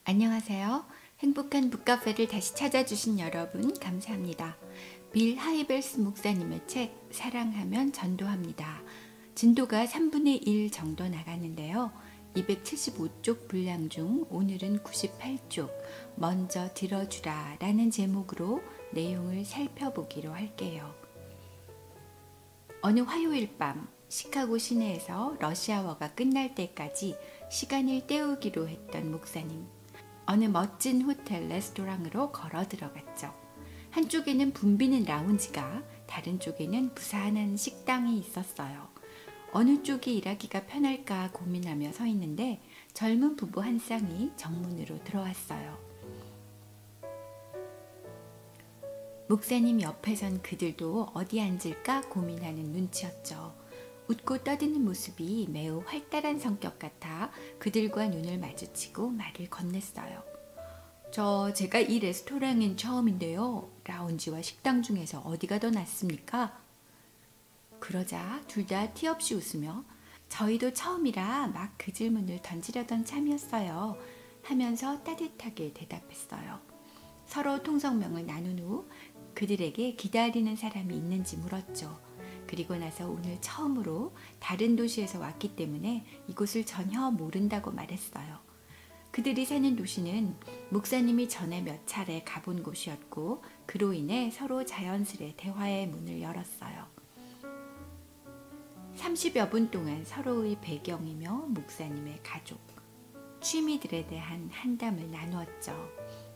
안녕하세요. 행복한 북카페를 다시 찾아주신 여러분 감사합니다. 빌 하이벨스 목사님의 책 사랑하면 전도합니다. 진도가 3분의 1 정도 나갔는데요. 275쪽 분량 중 오늘은 98쪽 먼저 들어주라 라는 제목으로 내용을 살펴보기로 할게요. 어느 화요일 밤 시카고 시내에서 러시아어가 끝날 때까지 시간을 때우기로 했던 목사님. 어느 멋진 호텔 레스토랑으로 걸어 들어갔죠. 한쪽에는 붐비는 라운지가, 다른 쪽에는 부산한 식당이 있었어요. 어느 쪽이 일하기가 편할까 고민하며 서 있는데 젊은 부부 한 쌍이 정문으로 들어왔어요. 목사님 옆에 선 그들도 어디 앉을까 고민하는 눈치였죠. 웃고 떠드는 모습이 매우 활달한 성격 같아 그들과 눈을 마주치고 말을 건넸어요. 제가 이 레스토랑엔 처음인데요. 라운지와 식당 중에서 어디가 더 낫습니까? 그러자 둘 다 티 없이 웃으며 저희도 처음이라 막 그 질문을 던지려던 참이었어요. 하면서 따뜻하게 대답했어요. 서로 통성명을 나눈 후 그들에게 기다리는 사람이 있는지 물었죠. 그리고 나서 오늘 처음으로 다른 도시에서 왔기 때문에 이곳을 전혀 모른다고 말했어요. 그들이 사는 도시는 목사님이 전에 몇 차례 가본 곳이었고 그로 인해 서로 자연스레 대화의 문을 열었어요. 30여 분 동안 서로의 배경이며 목사님의 가족, 취미들에 대한 한담을 나누었죠.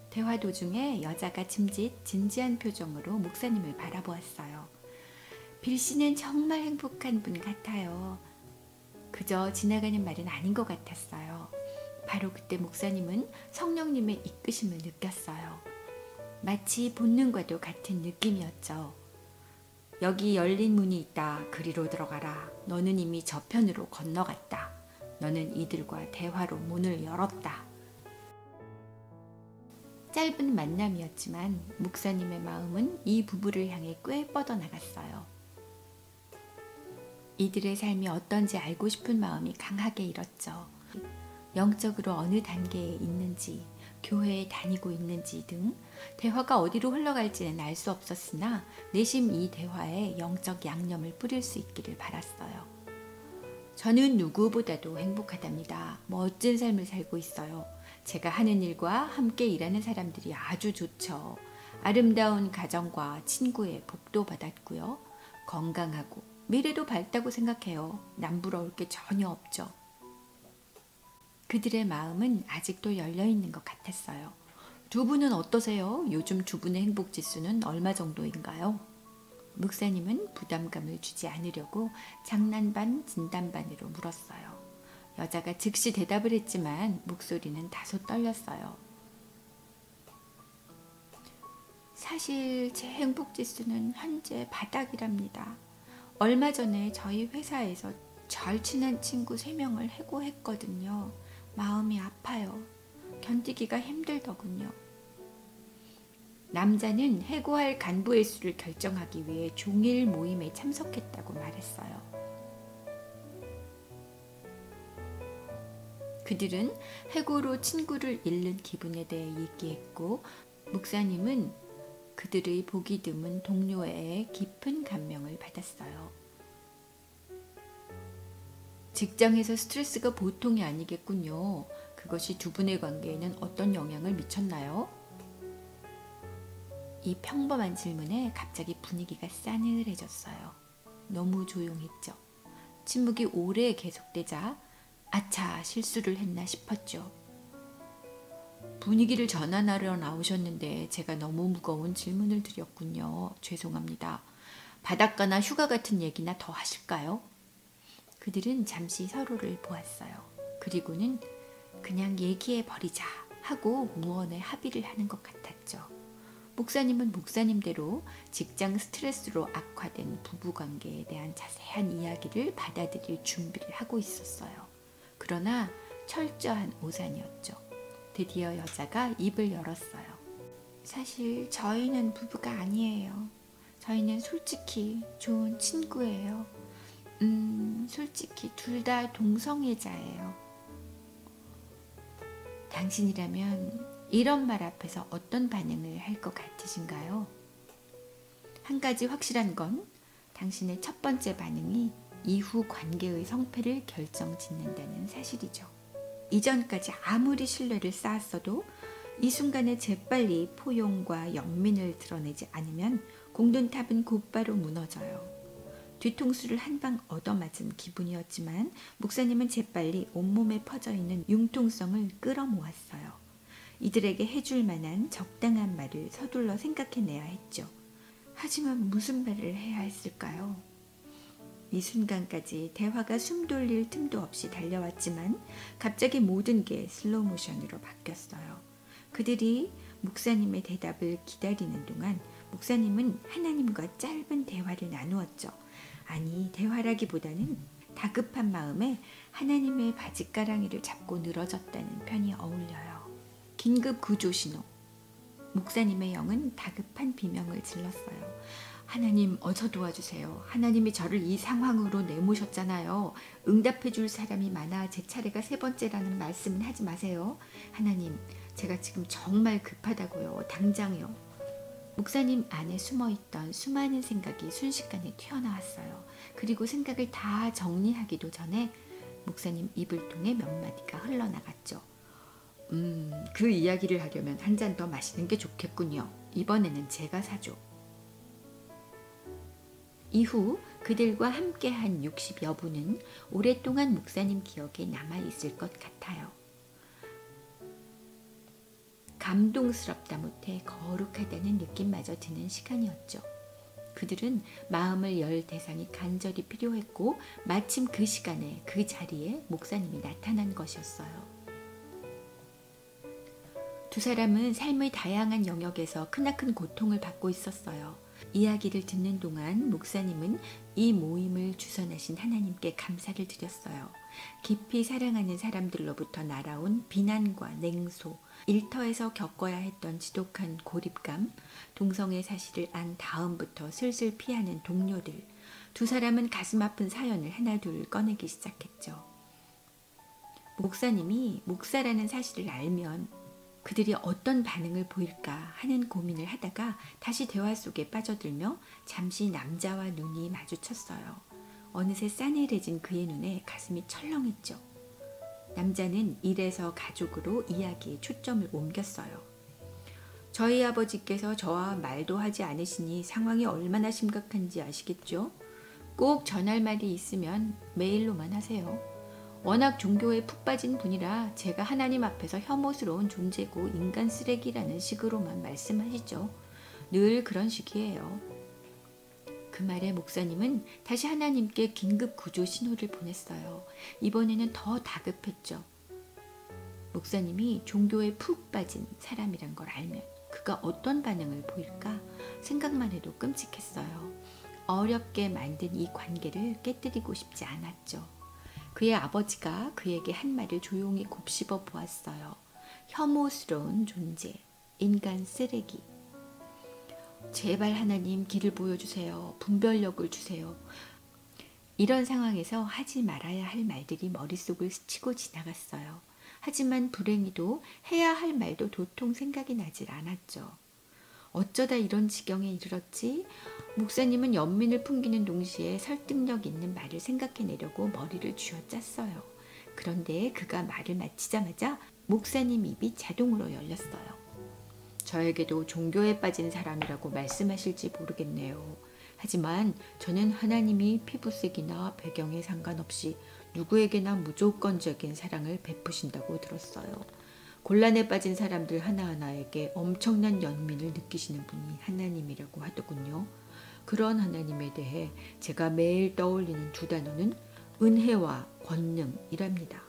대화 도중에 여자가 진지한 표정으로 목사님을 바라보았어요. 빌 씨는 정말 행복한 분 같아요. 그저 지나가는 말은 아닌 것 같았어요. 바로 그때 목사님은 성령님의 이끄심을 느꼈어요. 마치 본능과도 같은 느낌이었죠. 여기 열린 문이 있다. 그리로 들어가라. 너는 이미 저편으로 건너갔다. 너는 이들과 대화로 문을 열었다. 짧은 만남이었지만 목사님의 마음은 이 부부를 향해 꽤 뻗어나갔어요. 이들의 삶이 어떤지 알고 싶은 마음이 강하게 일었죠. 영적으로 어느 단계에 있는지, 교회에 다니고 있는지 등 대화가 어디로 흘러갈지는 알 수 없었으나 내심 이 대화에 영적 양념을 뿌릴 수 있기를 바랐어요. 저는 누구보다도 행복하답니다. 멋진 삶을 살고 있어요. 제가 하는 일과 함께 일하는 사람들이 아주 좋죠. 아름다운 가정과 친구의 복도 받았고요. 건강하고 미래도 밝다고 생각해요. 남부러울 게 전혀 없죠. 그들의 마음은 아직도 열려있는 것 같았어요. 두 분은 어떠세요? 요즘 두 분의 행복 지수는 얼마 정도인가요? 목사님은 부담감을 주지 않으려고 장난 반 진담 반으로 물었어요. 여자가 즉시 대답을 했지만 목소리는 다소 떨렸어요. 사실 제 행복 지수는 현재 바닥이랍니다. 얼마 전에 저희 회사에서 절 친한 친구 3명을 해고했거든요. 마음이 아파요. 견디기가 힘들더군요. 남자는 해고할 간부의 수를 결정하기 위해 종일 모임에 참석했다고 말했어요. 그들은 해고로 친구를 잃는 기분에 대해 얘기했고 목사님은 그들의 보기 드문 동료에 깊은 감명을 받았어요. 직장에서 스트레스가 보통이 아니겠군요. 그것이 두 분의 관계에는 어떤 영향을 미쳤나요? 이 평범한 질문에 갑자기 분위기가 싸늘해졌어요. 너무 조용했죠. 침묵이 오래 계속되자 아차, 실수를 했나 싶었죠. 분위기를 전환하러 나오셨는데 제가 너무 무거운 질문을 드렸군요. 죄송합니다. 바닷가나 휴가 같은 얘기나 더 하실까요? 그들은 잠시 서로를 보았어요. 그리고는 그냥 얘기해버리자 하고 무언에 합의를 하는 것 같았죠. 목사님은 목사님대로 직장 스트레스로 악화된 부부관계에 대한 자세한 이야기를 받아들일 준비를 하고 있었어요. 그러나 철저한 오산이었죠. 드디어 여자가 입을 열었어요. 사실 저희는 부부가 아니에요. 저희는 솔직히 좋은 친구예요. 솔직히 둘 다 동성애자예요. 당신이라면 이런 말 앞에서 어떤 반응을 할 것 같으신가요? 한 가지 확실한 건 당신의 첫 번째 반응이 이후 관계의 성패를 결정짓는다는 사실이죠. 이전까지 아무리 신뢰를 쌓았어도 이 순간에 재빨리 포용과 연민을 드러내지 않으면 공든탑은 곧바로 무너져요. 뒤통수를 한 방 얻어맞은 기분이었지만 목사님은 재빨리 온몸에 퍼져있는 융통성을 끌어모았어요. 이들에게 해줄 만한 적당한 말을 서둘러 생각해내야 했죠. 하지만 무슨 말을 해야 했을까요? 이 순간까지 대화가 숨 돌릴 틈도 없이 달려왔지만 갑자기 모든 게 슬로우 모션으로 바뀌었어요. 그들이 목사님의 대답을 기다리는 동안 목사님은 하나님과 짧은 대화를 나누었죠. 아니, 대화라기보다는 다급한 마음에 하나님의 바짓가랑이를 잡고 늘어졌다는 편이 어울려요. 긴급 구조 신호. 목사님의 영은 다급한 비명을 질렀어요. 하나님, 어서 도와주세요. 하나님이 저를 이 상황으로 내모셨잖아요. 응답해 줄 사람이 많아 제 차례가 3번째라는 말씀은 하지 마세요. 하나님, 제가 지금 정말 급하다고요. 당장요. 목사님 안에 숨어있던 수많은 생각이 순식간에 튀어나왔어요. 그리고 생각을 다 정리하기도 전에 목사님 입을 통해 몇 마디가 흘러나갔죠. 그 이야기를 하려면 한 잔 더 마시는 게 좋겠군요. 이번에는 제가 사죠. 이후 그들과 함께한 60여 분은 오랫동안 목사님 기억에 남아있을 것 같아요. 감동스럽다 못해 거룩하다는 느낌마저 드는 시간이었죠. 그들은 마음을 열 대상이 간절히 필요했고 마침 그 시간에 그 자리에 목사님이 나타난 것이었어요. 두 사람은 삶의 다양한 영역에서 크나큰 고통을 받고 있었어요. 이야기를 듣는 동안 목사님은 이 모임을 주선하신 하나님께 감사를 드렸어요. 깊이 사랑하는 사람들로부터 날아온 비난과 냉소, 일터에서 겪어야 했던 지독한 고립감, 동성애 사실을 안 다음부터 슬슬 피하는 동료들, 두 사람은 가슴 아픈 사연을 하나둘 꺼내기 시작했죠. 목사님이 목사라는 사실을 알면 그들이 어떤 반응을 보일까 하는 고민을 하다가 다시 대화 속에 빠져들며 잠시 남자와 눈이 마주쳤어요. 어느새 싸늘해진 그의 눈에 가슴이 철렁했죠. 남자는 일에서 가족으로 이야기에 초점을 옮겼어요. 저희 아버지께서 저와 말도 하지 않으시니 상황이 얼마나 심각한지 아시겠죠? 꼭 전할 말이 있으면 메일로만 하세요. 워낙 종교에 푹 빠진 분이라 제가 하나님 앞에서 혐오스러운 존재고 인간 쓰레기라는 식으로만 말씀하시죠. 늘 그런 식이에요. 그 말에 목사님은 다시 하나님께 긴급 구조 신호를 보냈어요. 이번에는 더 다급했죠. 목사님이 종교에 푹 빠진 사람이란 걸 알면 그가 어떤 반응을 보일까 생각만 해도 끔찍했어요. 어렵게 만든 이 관계를 깨뜨리고 싶지 않았죠. 그의 아버지가 그에게 한 말을 조용히 곱씹어 보았어요. 혐오스러운 존재, 인간 쓰레기. 제발 하나님 길을 보여주세요. 분별력을 주세요. 이런 상황에서 하지 말아야 할 말들이 머릿속을 스치고 지나갔어요. 하지만 불행히도 해야 할 말도 도통 생각이 나질 않았죠. 어쩌다 이런 지경에 이르렀지? 목사님은 연민을 풍기는 동시에 설득력 있는 말을 생각해내려고 머리를 쥐어짰어요. 그런데 그가 말을 마치자마자 목사님 입이 자동으로 열렸어요. 저에게도 종교에 빠진 사람이라고 말씀하실지 모르겠네요. 하지만 저는 하나님이 피부색이나 배경에 상관없이 누구에게나 무조건적인 사랑을 베푸신다고 들었어요. 곤란에 빠진 사람들 하나하나에게 엄청난 연민을 느끼시는 분이 하나님이라고 하더군요. 그런 하나님에 대해 제가 매일 떠올리는 두 단어는 은혜와 권능이랍니다.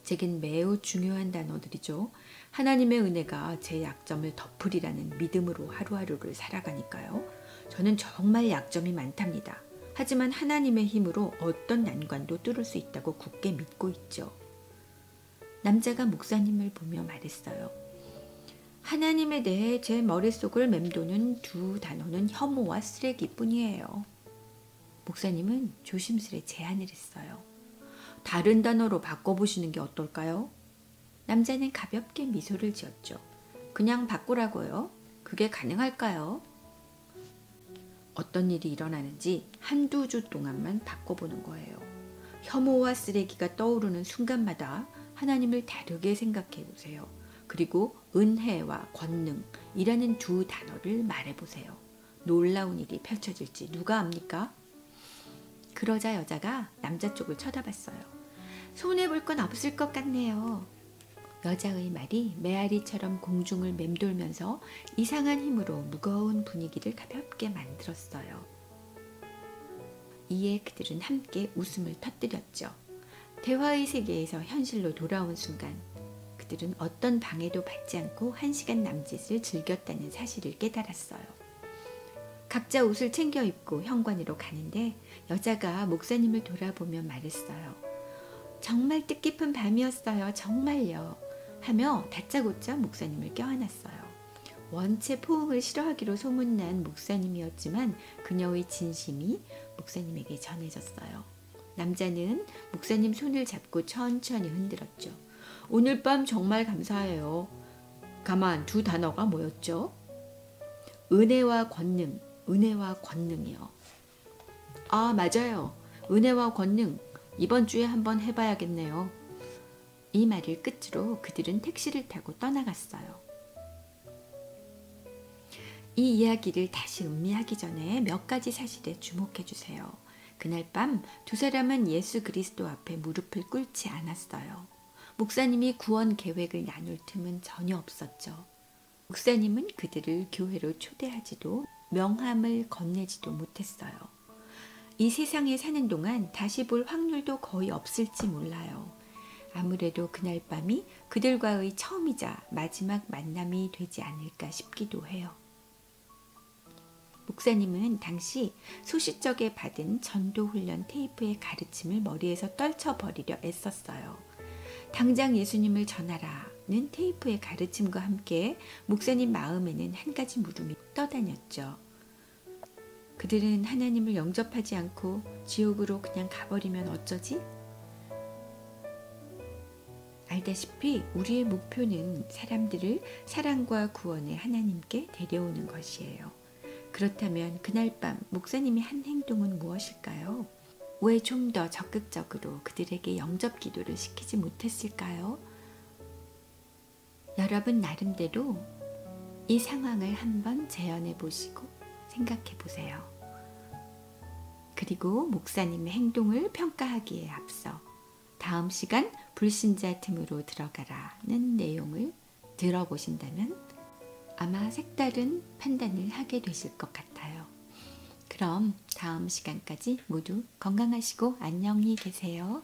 제겐 매우 중요한 단어들이죠. 하나님의 은혜가 제 약점을 덮으리라는 믿음으로 하루하루를 살아가니까요. 저는 정말 약점이 많답니다. 하지만 하나님의 힘으로 어떤 난관도 뚫을 수 있다고 굳게 믿고 있죠. 남자가 목사님을 보며 말했어요. 하나님에 대해 제 머릿속을 맴도는 두 단어는 혐오와 쓰레기뿐이에요. 목사님은 조심스레 제안을 했어요. 다른 단어로 바꿔보시는 게 어떨까요? 남자는 가볍게 미소를 지었죠. 그냥 바꾸라고요? 그게 가능할까요? 어떤 일이 일어나는지 한두 주 동안만 바꿔보는 거예요. 혐오와 쓰레기가 떠오르는 순간마다 하나님을 다르게 생각해 보세요. 그리고 은혜와 권능이라는 두 단어를 말해 보세요. 놀라운 일이 펼쳐질지 누가 압니까? 그러자 여자가 남자 쪽을 쳐다봤어요. 손해볼 건 없을 것 같네요. 여자의 말이 메아리처럼 공중을 맴돌면서 이상한 힘으로 무거운 분위기를 가볍게 만들었어요. 이에 그들은 함께 웃음을 터뜨렸죠. 대화의 세계에서 현실로 돌아온 순간 그들은 어떤 방해도 받지 않고 1시간 남짓을 즐겼다는 사실을 깨달았어요. 각자 옷을 챙겨 입고 현관으로 가는데 여자가 목사님을 돌아보며 말했어요. 정말 뜻깊은 밤이었어요. 정말요. 하며 다짜고짜 목사님을 껴안았어요. 원체 포옹을 싫어하기로 소문난 목사님이었지만 그녀의 진심이 목사님에게 전해졌어요. 남자는 목사님 손을 잡고 천천히 흔들었죠. 오늘 밤 정말 감사해요. 가만 두 단어가 뭐였죠? 은혜와 권능, 은혜와 권능이요. 아, 맞아요. 은혜와 권능. 이번 주에 한번 해봐야겠네요. 이 말을 끝으로 그들은 택시를 타고 떠나갔어요. 이 이야기를 다시 음미하기 전에 몇 가지 사실에 주목해 주세요. 그날 밤 두 사람은 예수 그리스도 앞에 무릎을 꿇지 않았어요. 목사님이 구원 계획을 나눌 틈은 전혀 없었죠. 목사님은 그들을 교회로 초대하지도 명함을 건네지도 못했어요. 이 세상에 사는 동안 다시 볼 확률도 거의 없을지 몰라요. 아무래도 그날 밤이 그들과의 처음이자 마지막 만남이 되지 않을까 싶기도 해요. 목사님은 당시 소시적에 받은 전도훈련 테이프의 가르침을 머리에서 떨쳐버리려 애썼어요. 당장 예수님을 전하라는 테이프의 가르침과 함께 목사님 마음에는 한 가지 물음이 떠다녔죠. 그들은 하나님을 영접하지 않고 지옥으로 그냥 가버리면 어쩌지? 알다시피 우리의 목표는 사람들을 사랑과 구원의 하나님께 데려오는 것이에요. 그렇다면 그날 밤 목사님이 한 행동은 무엇일까요? 왜 좀 더 적극적으로 그들에게 영접 기도를 시키지 못했을까요? 여러분 나름대로 이 상황을 한번 재현해 보시고 생각해 보세요. 그리고 목사님의 행동을 평가하기에 앞서 다음 시간 불신자 틈으로 들어가라는 내용을 들어보신다면 아마 색다른 판단을 하게 되실 것 같아요. 그럼 다음 시간까지 모두 건강하시고 안녕히 계세요.